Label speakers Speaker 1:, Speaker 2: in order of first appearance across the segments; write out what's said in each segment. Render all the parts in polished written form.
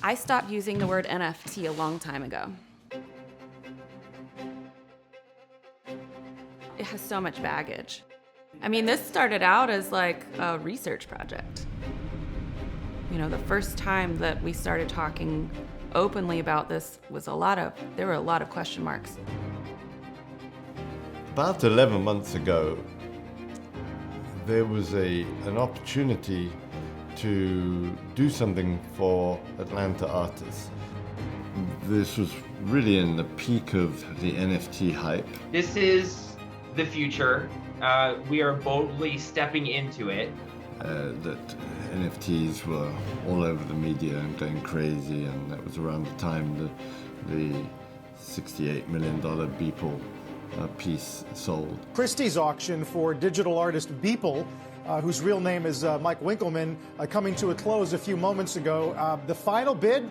Speaker 1: I stopped using the word NFT a long time ago. It has so much baggage. I mean, this started out as like a research project. You know, the first time that we started talking openly about this was there were a lot of question marks.
Speaker 2: About 11 months ago, there was an opportunity to do something for Atlanta artists. This was really in the peak of the NFT hype.
Speaker 3: This is the future. We are boldly stepping into it.
Speaker 2: That NFTs were all over the media and going crazy, and that was around the time the $68 million Beeple piece sold.
Speaker 4: Christie's auction for digital artist Beeple, whose real name is Mike Winkleman, coming to a close a few moments ago. The final bid,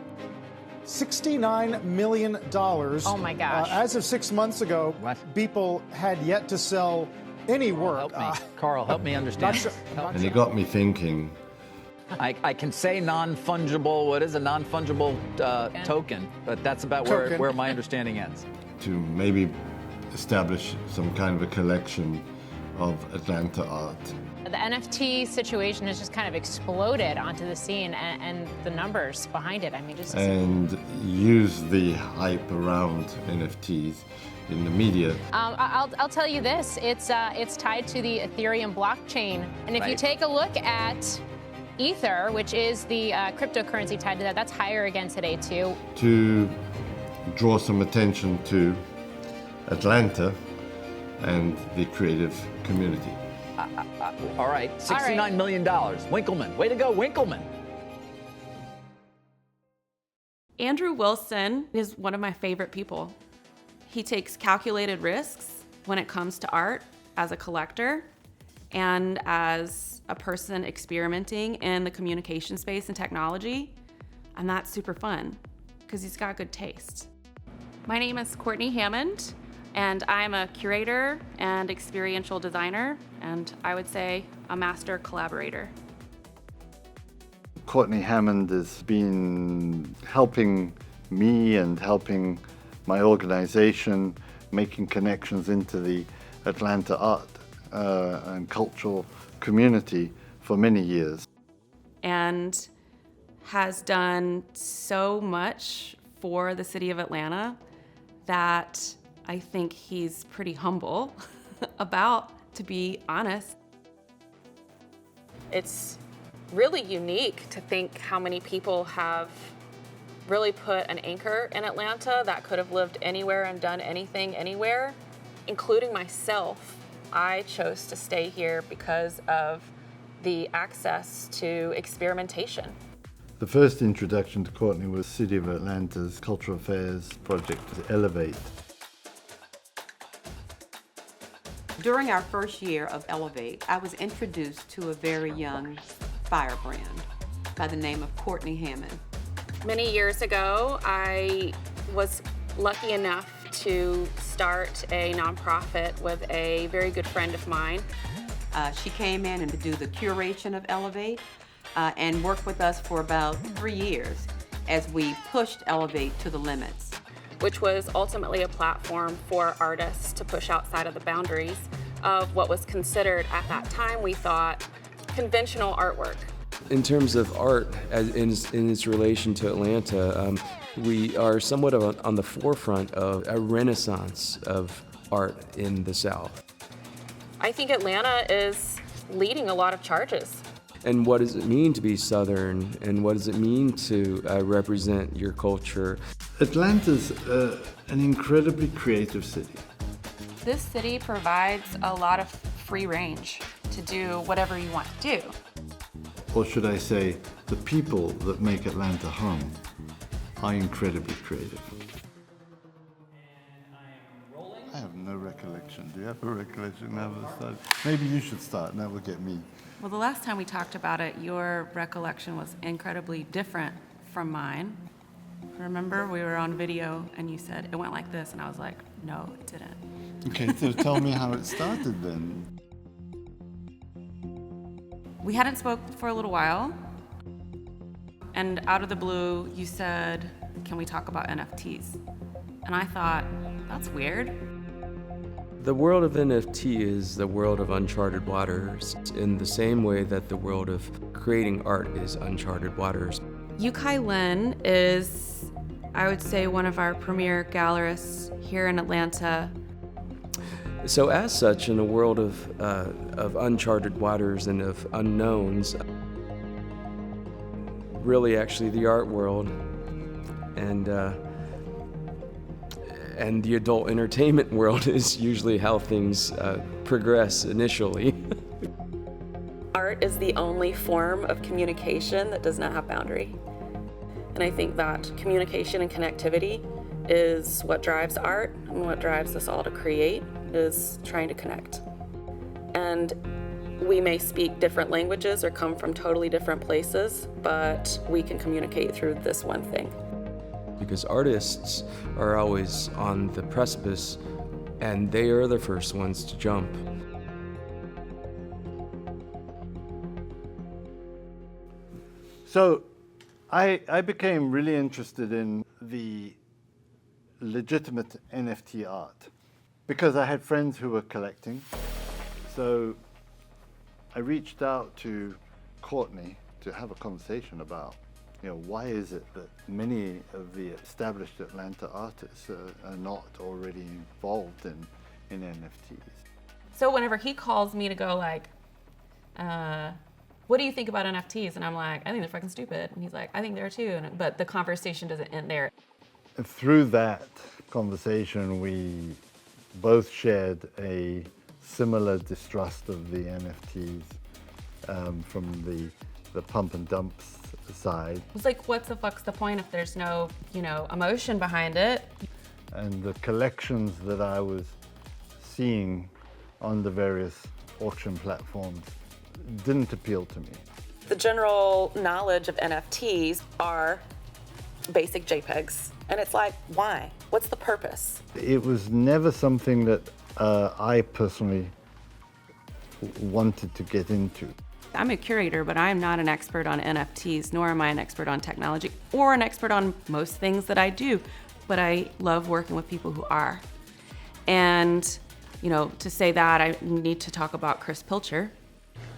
Speaker 4: $69 million.
Speaker 5: Oh my gosh.
Speaker 4: As of 6 months ago, Beeple had yet to sell any work.
Speaker 6: Carl, help me understand.
Speaker 2: And it got me thinking.
Speaker 6: I can say non-fungible. What is a non-fungible token? But that's about where my understanding ends.
Speaker 2: To maybe establish some kind of a collection of Atlanta art.
Speaker 5: The NFT situation has just kind of exploded onto the scene, and the numbers behind it, I mean, just...
Speaker 2: And use the hype around NFTs in the media.
Speaker 5: I'll tell you this, it's tied to the Ethereum blockchain. And if you take a look at Ether, which is the cryptocurrency tied to that, that's higher again today too.
Speaker 2: To draw some attention to Atlanta and the creative community.
Speaker 6: All right, $69 million. Winkleman, way to go, Winkleman.
Speaker 1: Andrew Wilson is one of my favorite people. He takes calculated risks when it comes to art as a collector and as a person experimenting in the communication space and technology. And that's super fun because he's got good taste. My name is Courtney Hammond, and I'm a curator and experiential designer, and I would say a master collaborator.
Speaker 2: Courtney Hammond has been helping me and helping my organization, making connections into the Atlanta art and cultural community for many years.
Speaker 1: And has done so much for the city of Atlanta that I think he's pretty humble about, to be honest. It's really unique to think how many people have really put an anchor in Atlanta that could have lived anywhere and done anything anywhere, including myself. I chose to stay here because of the access to experimentation.
Speaker 2: The first introduction to Courtney was City of Atlanta's Cultural Affairs project, Elevate.
Speaker 7: During our first year of Elevate, I was introduced to a very young firebrand by the name of Courtney Hammond.
Speaker 1: Many years ago, I was lucky enough to start a nonprofit with a very good friend of mine.
Speaker 7: She came in and to do the curation of Elevate and worked with us for about 3 years as we pushed Elevate to the limits.
Speaker 1: Which was ultimately a platform for artists to push outside of the boundaries of what was considered at that time, we thought, conventional artwork.
Speaker 8: In terms of art, in its relation to Atlanta, we are somewhat on the forefront of a renaissance of art in the South.
Speaker 1: I think Atlanta is leading a lot of charges.
Speaker 8: And what does it mean to be Southern, and what does it mean to represent your culture?
Speaker 2: Atlanta's an incredibly creative city.
Speaker 1: This city provides a lot of free range to do whatever you want to do.
Speaker 2: Or should I say, the people that make Atlanta home are incredibly creative. I have no recollection. Do you have a recollection now of the start? Maybe you should start, and that will get me.
Speaker 1: Well, the last time we talked about it, your recollection was incredibly different from mine. Remember, we were on video and you said, it went like this, and I was like, no, it didn't.
Speaker 2: Okay, so tell me how it started then.
Speaker 1: We hadn't spoken for a little while. and out of the blue, you said, can we talk about NFTs? And I thought, that's weird.
Speaker 8: The world of NFT is the world of uncharted waters in the same way that the world of creating art is uncharted waters.
Speaker 1: Yukai Lin is, I would say, one of our premier gallerists here in Atlanta.
Speaker 8: So as such, in a world of uncharted waters and of unknowns, really actually the art world and the adult entertainment world is usually how things progress initially.
Speaker 1: Art is the only form of communication that does not have boundary. And I think that communication and connectivity is what drives art, and what drives us all to create is trying to connect. And we may speak different languages or come from totally different places, but we can communicate through this one thing.
Speaker 8: Because artists are always on the precipice, and they are the first ones to jump.
Speaker 2: So I became really interested in the legitimate NFT art because I had friends who were collecting. So I reached out to Courtney to have a conversation about, why is it that many of the established Atlanta artists are not already involved in NFTs?
Speaker 1: So whenever he calls me to go what do you think about NFTs? And I'm like, I think they're fucking stupid. And he's like, I think they're too. But the conversation doesn't end there.
Speaker 2: And through that conversation, we both shared a similar distrust of the NFTs from the pump and dumps side.
Speaker 1: It's like, what's the fuck's the point if there's no, emotion behind it?
Speaker 2: And the collections that I was seeing on the various auction platforms didn't appeal to me.
Speaker 1: The general knowledge of NFTs are basic JPEGs. And it's like, why? What's the purpose?
Speaker 2: It was never something that I personally wanted to get into.
Speaker 1: I'm a curator, but I'm not an expert on NFTs, nor am I an expert on technology, or an expert on most things that I do. But I love working with people who are. And, to say that, I need to talk about Chris Pilcher.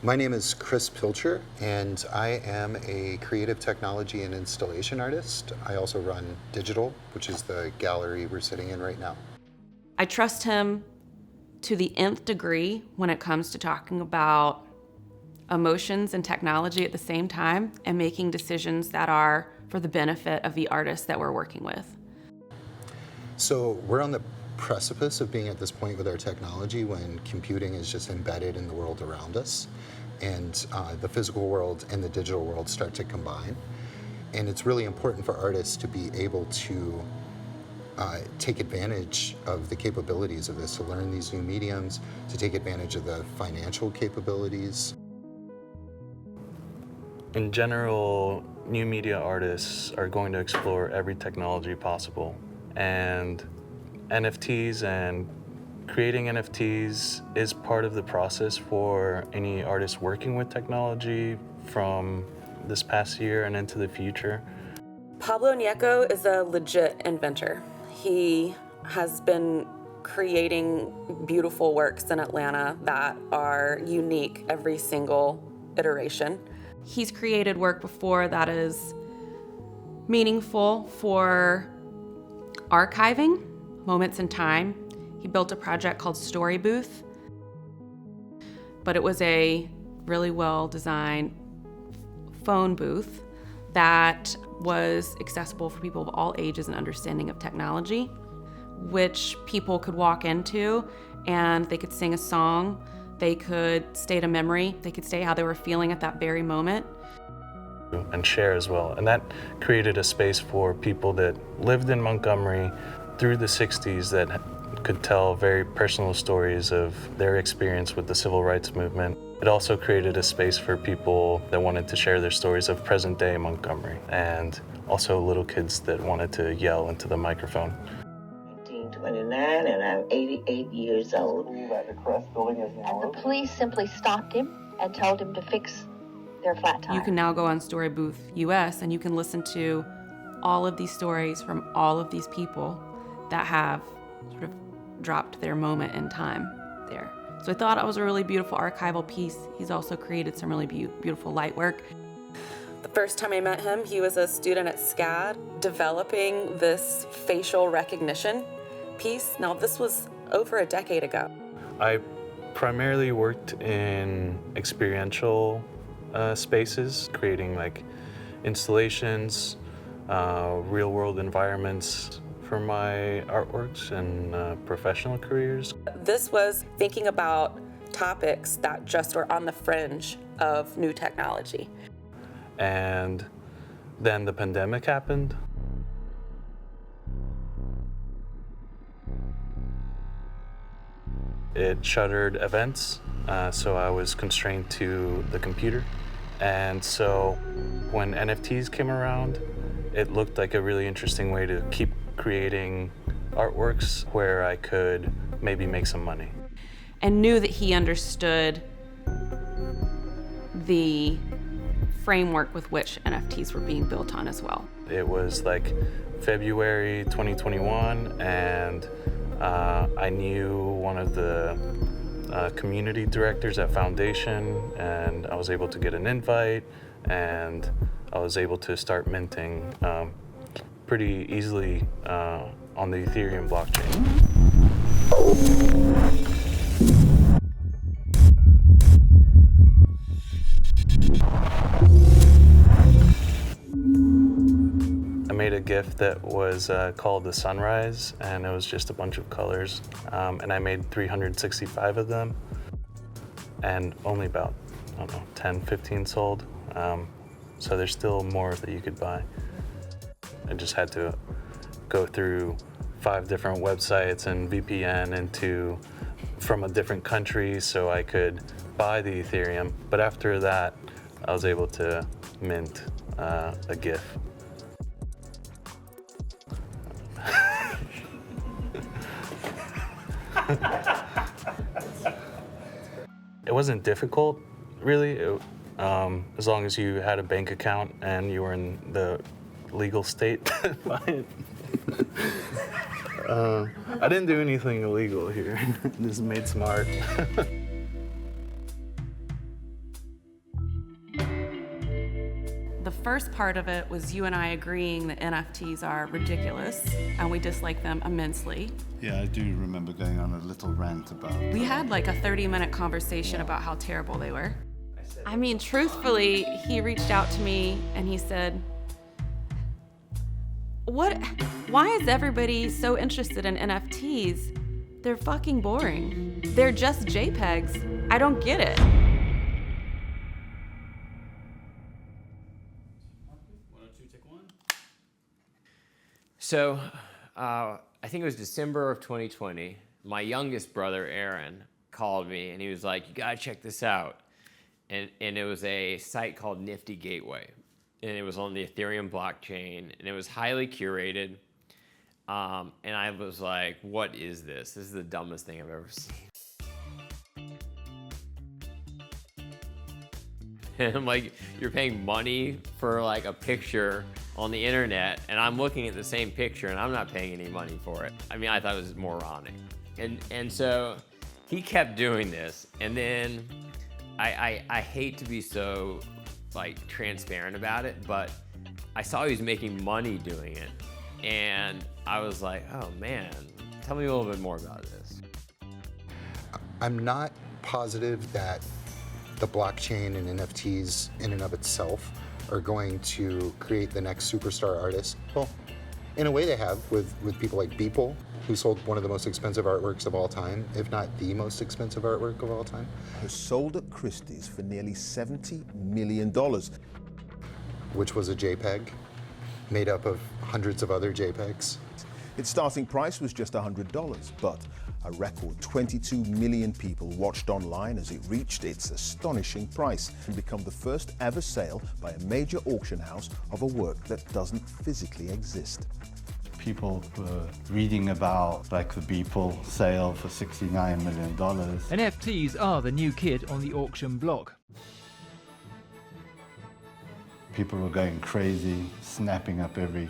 Speaker 9: My name is Chris Pilcher, and I am a creative technology and installation artist. I also run Digital, which is the gallery we're sitting in right now.
Speaker 1: I trust him to the nth degree when it comes to talking about emotions and technology at the same time and making decisions that are for the benefit of the artists that we're working with.
Speaker 9: So we're on the precipice of being at this point with our technology when computing is just embedded in the world around us, and the physical world and the digital world start to combine. And it's really important for artists to be able to take advantage of the capabilities of this, to learn these new mediums, to take advantage of the financial capabilities.
Speaker 10: In general, new media artists are going to explore every technology possible. And NFTs and creating NFTs is part of the process for any artist working with technology from this past year and into the future.
Speaker 1: Pablo Nieto is a legit inventor. He has been creating beautiful works in Atlanta that are unique every single iteration. He's created work before that is meaningful for archiving moments in time. He built a project called Story Booth, but it was a really well-designed phone booth that was accessible for people of all ages and understanding of technology, which people could walk into and they could sing a song, they could state a memory, they could state how they were feeling at that very moment.
Speaker 10: And share as well. And that created a space for people that lived in Montgomery through the 60s that could tell very personal stories of their experience with the civil rights movement. It also created a space for people that wanted to share their stories of present day Montgomery, and also little kids that wanted to yell into the microphone.
Speaker 11: 1929, and I'm 88 years old. And the police simply stopped him and told him to fix
Speaker 12: They're flat tire.
Speaker 1: You can now go on Story Booth US and you can listen to all of these stories from all of these people that have sort of dropped their moment in time there. So I thought it was a really beautiful archival piece. He's also created some really beautiful light work. The first time I met him, he was a student at SCAD developing this facial recognition piece. Now, this was over a decade ago.
Speaker 10: I primarily worked in experiential spaces, creating like installations, real-world environments for my artworks and professional careers.
Speaker 1: This was thinking about topics that just were on the fringe of new technology.
Speaker 10: And then the pandemic happened. It shuttered events, so I was constrained to the computer. And so when NFTs came around, it looked like a really interesting way to keep creating artworks where I could maybe make some money.
Speaker 1: And knew that he understood the framework with which NFTs were being built on as well.
Speaker 10: It was like February 2021, and I knew one of the community directors at Foundation, and I was able to get an invite, and I was able to start minting pretty easily on the Ethereum blockchain. I made a GIF that was called The Sunrise, and it was just a bunch of colors. And I made 365 of them, and only about, I don't know, 10, 15 sold. So there's still more that you could buy. I just had to go through 5 different websites and VPN from a different country so I could buy the Ethereum. But after that, I was able to mint a GIF. It wasn't difficult, really, as long as you had a bank account and you were in the legal state. Fine. I didn't do anything illegal here. Just made some art.
Speaker 1: The first part of it was you and I agreeing that NFTs are ridiculous and we dislike them immensely.
Speaker 13: Yeah, I do remember going on a little rant about
Speaker 1: We had like a 30-minute conversation about how terrible they were. I mean, truthfully, he reached out to me and he said, why is everybody so interested in NFTs? They're fucking boring. They're just JPEGs. I don't get it.
Speaker 14: So, I think it was December of 2020, my youngest brother, Aaron, called me and he was like, you gotta check this out. And it was a site called Nifty Gateway. And it was on the Ethereum blockchain and it was highly curated. And I was like, what is this? This is the dumbest thing I've ever seen. And I'm like, you're paying money for like a picture on the internet, and I'm looking at the same picture and I'm not paying any money for it. I mean, I thought it was moronic. And so he kept doing this, and then I hate to be so like transparent about it, but I saw he was making money doing it. And I was like, oh man, tell me a little bit more about this.
Speaker 9: I'm not positive that the blockchain and NFTs in and of itself are going to create the next superstar artist. Well, in a way they have with people like Beeple, who sold one of the most expensive artworks of all time, if not the most expensive artwork of all time.
Speaker 15: It was sold at Christie's for nearly $70 million.
Speaker 9: Which was a JPEG made up of hundreds of other JPEGs.
Speaker 15: Its starting price was just $100, but a record 22 million people watched online as it reached its astonishing price and become the first ever sale by a major auction house of a work that doesn't physically exist.
Speaker 13: people were reading about like the Beeple sale for $69 million.
Speaker 16: NFTs are the new kid on the auction block.
Speaker 13: People were going crazy, snapping up every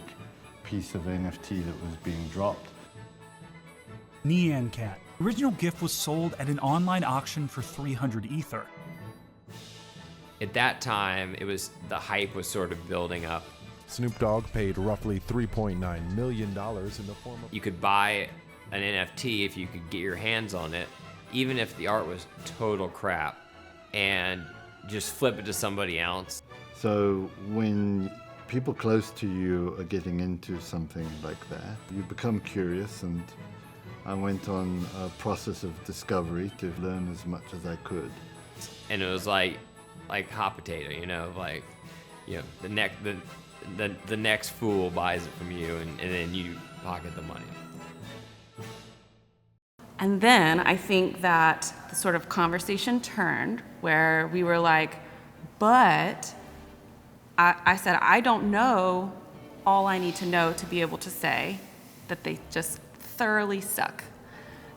Speaker 13: piece of NFT that was being dropped.
Speaker 12: Nyan Cat. Original gift was sold at an online auction for 300 Ether.
Speaker 14: At that time, the hype was sort of building up.
Speaker 16: Snoop Dogg paid roughly $3.9 million in the form of...
Speaker 14: You could buy an NFT if you could get your hands on it, even if the art was total crap, and just flip it to somebody else.
Speaker 2: So when people close to you are getting into something like that, you become curious, and I went on a process of discovery to learn as much as I could.
Speaker 14: And it was like hot potato, the next fool buys it from you, and then you pocket the money.
Speaker 1: And then I think that the sort of conversation turned where we were like, but I said, I don't know all I need to know to be able to say that they just thoroughly suck.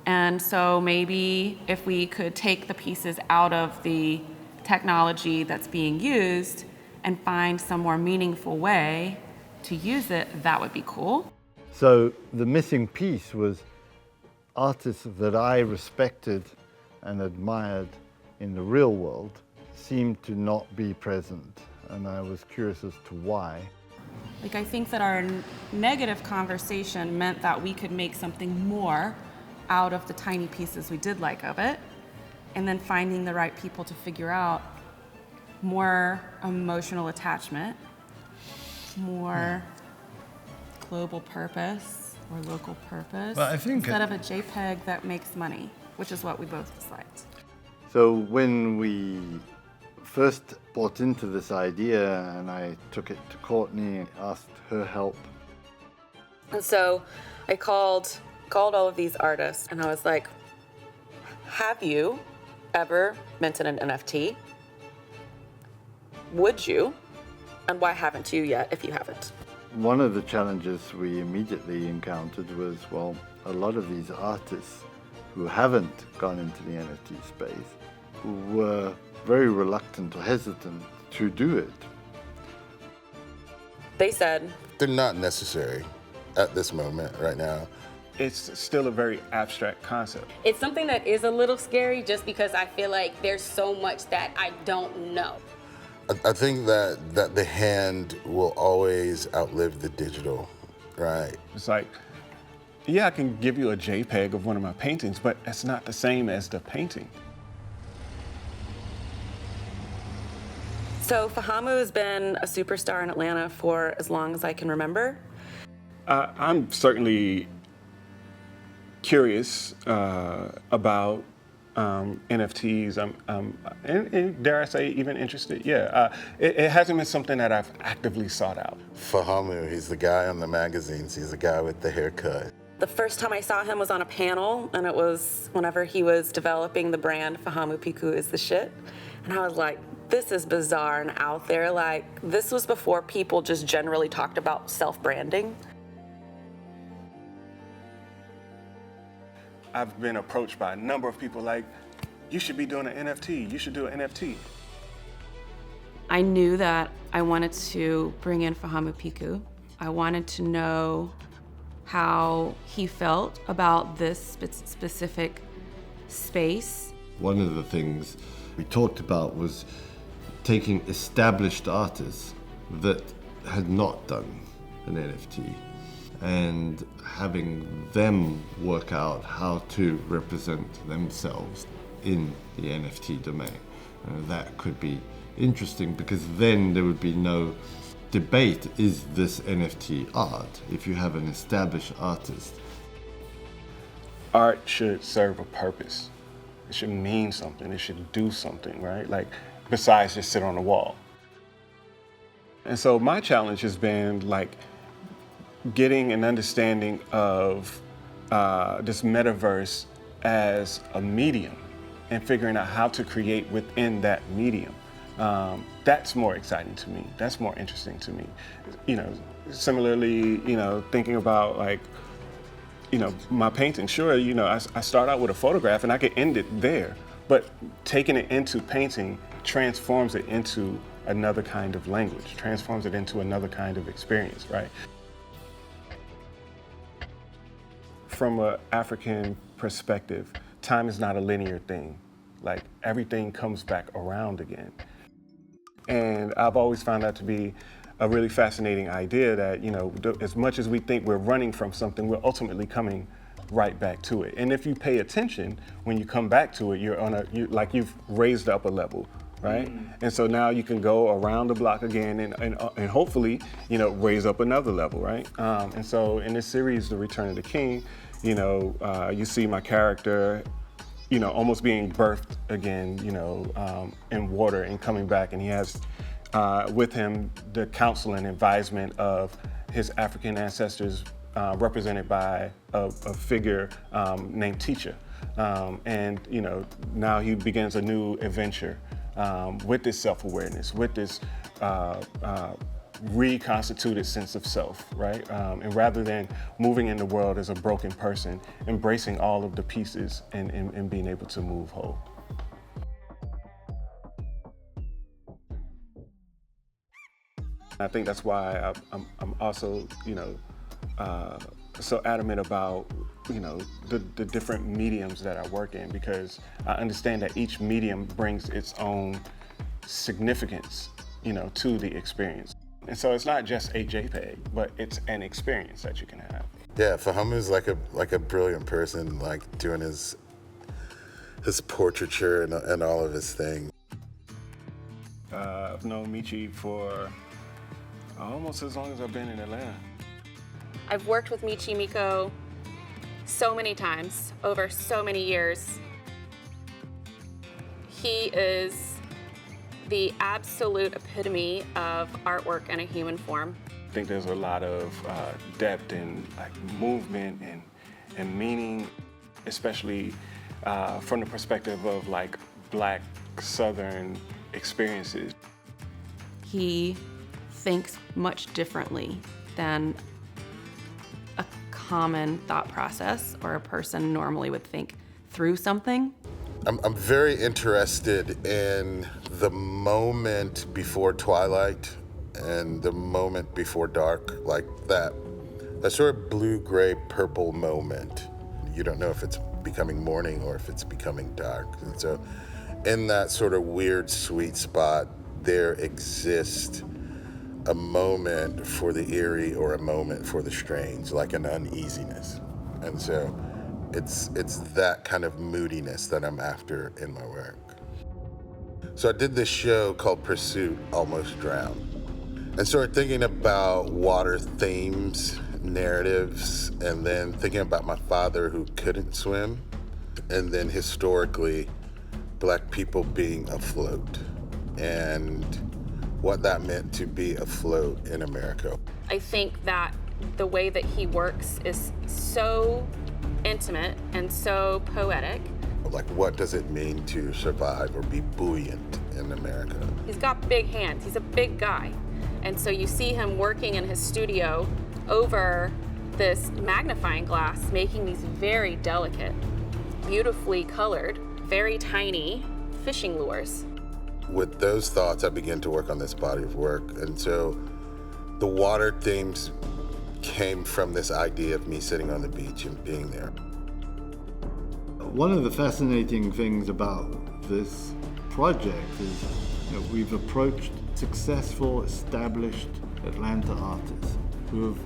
Speaker 1: And so maybe if we could take the pieces out of the technology that's being used and find some more meaningful way to use it, that would be cool.
Speaker 2: So the missing piece was artists that I respected and admired in the real world seemed to not be present, and I was curious as to why.
Speaker 1: Like, I think that our negative conversation meant that we could make something more out of the tiny pieces we did like of it, and then finding the right people to figure out more emotional attachment, more global purpose or local purpose,
Speaker 2: well, I think
Speaker 1: instead of a JPEG that makes money, which is what we both disliked.
Speaker 2: So when we first bought into this idea and I took it to Courtney and asked her help.
Speaker 1: And so I called all of these artists and I was like, have you ever minted an NFT? Would you? And why haven't you yet if you haven't?
Speaker 2: One of the challenges we immediately encountered was, well, a lot of these artists who haven't gone into the NFT space were very reluctant or hesitant to do it.
Speaker 1: They said
Speaker 17: they're not necessary at this moment right now.
Speaker 18: It's still a very abstract concept.
Speaker 19: It's something that is a little scary just because I feel like there's so much that I don't know.
Speaker 17: I think that the hand will always outlive the digital, right?
Speaker 18: It's like, yeah, I can give you a JPEG of one of my paintings, but it's not the same as the painting.
Speaker 1: So Fahamu has been a superstar in Atlanta for as long as I can remember.
Speaker 18: I'm certainly curious about NFTs. And dare I say, even interested. Yeah, it hasn't been something that I've actively sought out.
Speaker 17: Fahamu, he's the guy on the magazines. He's the guy with the haircut.
Speaker 1: The first time I saw him was on a panel, and it was whenever he was developing the brand Fahamu Piku is the shit. And I was like, this is bizarre and out there. Like, this was before people just generally talked about self-branding.
Speaker 18: I've been approached by a number of people like, you should be doing an NFT, you should do an NFT.
Speaker 1: I knew that I wanted to bring in Fahamu Piku. I wanted to know how he felt about this specific space.
Speaker 2: One of the things we talked about was taking established artists that had not done an NFT and having them work out how to represent themselves in the NFT domain. That could be interesting because then there would be no debate, is this NFT art, if you have an established artist.
Speaker 18: Art should serve a purpose. It should mean something, it should do something, right? Like, besides just sit on the wall. And so my challenge has been like getting an understanding of this metaverse as a medium and figuring out how to create within that medium. That's more exciting to me. That's more interesting to me. You know, similarly, you know, thinking about like, you know, my painting, sure, you know, I start out with a photograph and I can end it there, but taking it into painting transforms it into another kind of language, transforms it into another kind of experience, right? From an African perspective, time is not a linear thing. Like, everything comes back around again. And I've always found that to be a really fascinating idea that, you know, as much as we think we're running from something, we're ultimately coming right back to it. And if you pay attention, when you come back to it, you've raised up a level, right? And so now you can go around the block again and hopefully, you know, raise up another level, right? And so in this series, The Return of the King, you know, you see my character, you know, almost being birthed again, you know, in water and coming back, and he has with him the counsel and advisement of his African ancestors, represented by a figure named Teacher. And, you know, now he begins a new adventure with this self-awareness, with this reconstituted sense of self, right? And rather than moving in the world as a broken person, embracing all of the pieces and being able to move whole. I think that's why I'm also, you know, so adamant about, you know, the different mediums that I work in, because I understand that each medium brings its own significance, you know, to the experience. And so it's not just a JPEG, but it's an experience that you can have.
Speaker 17: Yeah, Faham is like a brilliant person, like doing his portraiture and all of his things.
Speaker 18: I've known Michi for almost as long as I've been in Atlanta.
Speaker 1: I've worked with Michi Miko so many times over so many years. He is the absolute epitome of artwork in a human form.
Speaker 18: I think there's a lot of depth and like movement and meaning, especially from the perspective of like Black Southern experiences.
Speaker 1: He thinks much differently than a common thought process or a person normally would think through something.
Speaker 17: I'm very interested in the moment before twilight and the moment before dark, like that sort of blue, gray, purple moment. You don't know if it's becoming morning or if it's becoming dark. And so in that sort of weird sweet spot, there exists a moment for the eerie or a moment for the strange, like an uneasiness. And so it's that kind of moodiness that I'm after in my work. So I did this show called Pursuit, Almost Drowned, and started thinking about water themes, narratives, and then thinking about my father who couldn't swim, and then historically, Black people being afloat, and what that meant to be afloat in America.
Speaker 1: I think that the way that he works is so intimate and so poetic.
Speaker 17: Like, what does it mean to survive or be buoyant in America?
Speaker 1: He's got big hands, he's a big guy. And so you see him working in his studio over this magnifying glass, making these very delicate, beautifully colored, very tiny fishing lures.
Speaker 17: With those thoughts, I began to work on this body of work. And so the water themes came from this idea of me sitting on the beach and being there.
Speaker 13: One of the fascinating things about this project is that we've approached successful, established Atlanta artists who have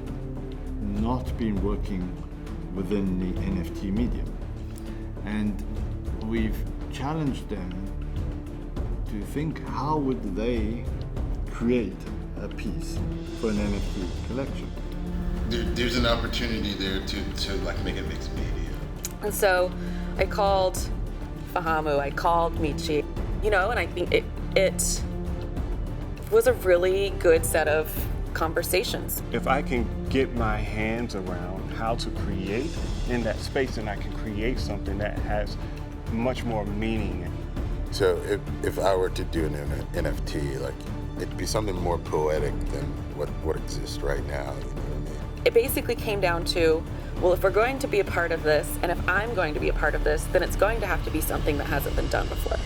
Speaker 13: not been working within the NFT medium. And we've challenged them to think, how would they create a piece for an NFT collection?
Speaker 17: There's an opportunity there to like make a mixed media.
Speaker 1: And so I called Fahamu, I called Michi, you know, and I think it was a really good set of conversations.
Speaker 18: If I can get my hands around how to create in that space, then I can create something that has much more meaning.
Speaker 17: So if I were to do an NFT, like, it'd be something more poetic than what exists right now, you know what I mean?
Speaker 1: It basically came down to, well, if we're going to be a part of this, and if I'm going to be a part of this, then it's going to have to be something that hasn't been done before.